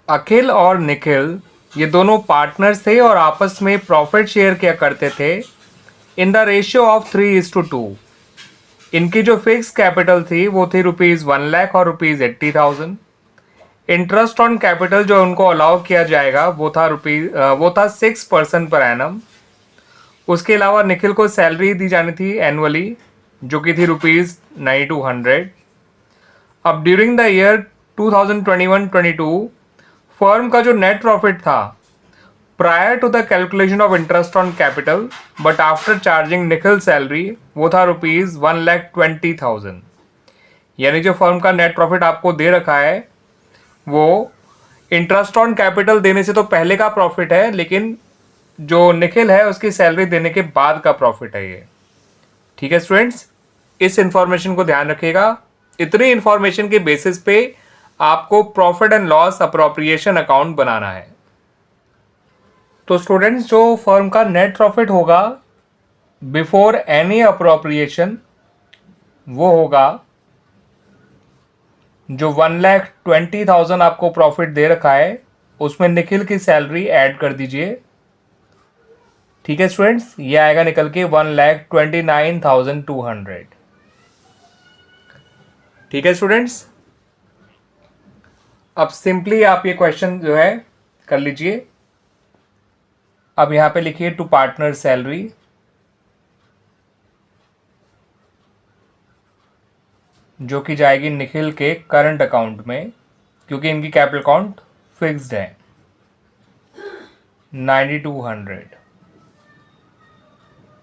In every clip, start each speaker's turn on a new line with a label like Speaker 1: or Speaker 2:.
Speaker 1: अखिल और निखिल ये दोनों पार्टनर्स थे और आपस में प्रॉफिट शेयर किया करते थे इन द रेशियो ऑफ 3:2। इनकी जो फिक्स कैपिटल थी वो थी ₹1,00,000 और ₹80,000। इंटरेस्ट ऑन कैपिटल जो उनको अलाउ किया जाएगा वो था 6% पर एनम। उसके अलावा निखिल को सैलरी दी जानी थी एनुअली, जो कि थी ₹9200। अब ड्यूरिंग द ईयर 2021-22 फर्म का जो नेट प्रॉफिट था prior to the calculation of interest on capital but after charging Nikhil salary वो था ₹1,20,000। यानी जो फर्म का नेट प्रॉफिट आपको दे रखा है वो इंटरेस्ट ऑन कैपिटल देने से तो पहले का प्रॉफिट है, लेकिन जो निखिल है उसकी सैलरी देने के बाद का प्रॉफिट है ये। ठीक है स्टूडेंट्स, इस इंफॉर्मेशन को ध्यान रखिएगा। इतनी इंफॉर्मेशन के बेसिस पे आपको profit and loss appropriation account बनाना है। तो स्टूडेंट्स, जो फर्म का नेट प्रॉफिट होगा बिफोर एनी अप्रोप्रिएशन वो होगा जो 1,20,000 आपको प्रॉफिट दे रखा है उसमें निखिल की सैलरी ऐड कर दीजिए। ठीक है स्टूडेंट्स, ये आएगा निकल के 1,29,200। ठीक है स्टूडेंट्स, अब सिंपली आप ये क्वेश्चन जो है कर लीजिए। अब यहां पे लिखिए टू पार्टनर सैलरी, जो कि जाएगी निखिल के करंट अकाउंट में, क्योंकि इनकी कैपिटल अकाउंट फिक्स्ड है 9200।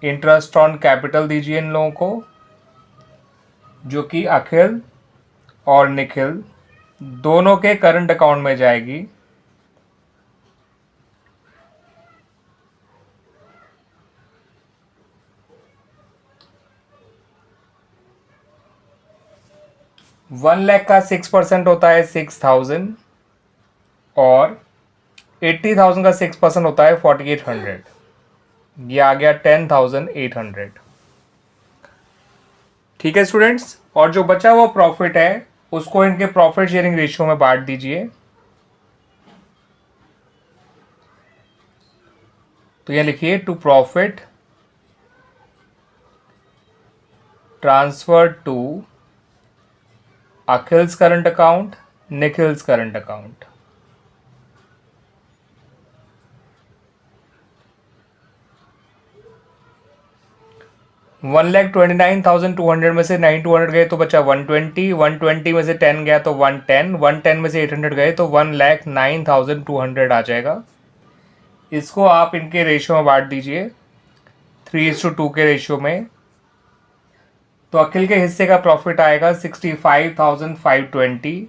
Speaker 1: इंटरेस्ट ऑन कैपिटल दीजिए इन लोगों को, जो कि अखिल और निखिल दोनों के करंट अकाउंट में जाएगी। ₹1,00,000 का 6% होता है 6,000 और 80,000 का 6% होता है 4,800। ये आ गया 10,800। ठीक है स्टूडेंट्स, और जो बचा हुआ प्रॉफिट है उसको इनके प्रॉफिट शेयरिंग रेशियो में बांट दीजिए। तो ये लिखिए to profit transfer to Akhil's current account, Nikhil's current account. $1,29,200 में से 9,200 गए तो बचा 120, 120 में से 10 गया तो 110, 110 में से 800 गए तो 1,09,200 आ जाएगा। इसको आप इनके रेशियो में बांट दीजिए 3:2 के रेशियो में। तो अखिल के हिस्से का प्रॉफिट आएगा 65,520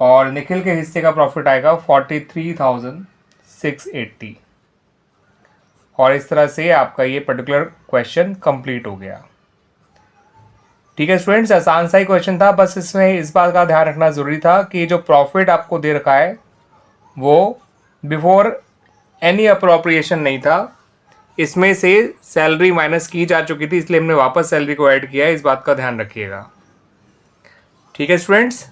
Speaker 1: और निखिल के हिस्से का प्रॉफिट आएगा 43,680। और इस तरह से आपका ये पर्टिकुलर क्वेश्चन कंप्लीट हो गया। ठीक है स्टूडेंट्स, आसान सा ही क्वेश्चन था, बस इसमें इस बात का ध्यान रखना ज़रूरी था कि जो प्रॉफिट आपको दे रखा है वो बिफोर एनी अप्रोप्रिएशन नहीं था, इसमें से सैलरी माइनस की जा चुकी थी, इसलिए हमने वापस सैलरी को ऐड किया है। इस बात का ध्यान रखिएगा। ठीक है स्टूडेंट्स।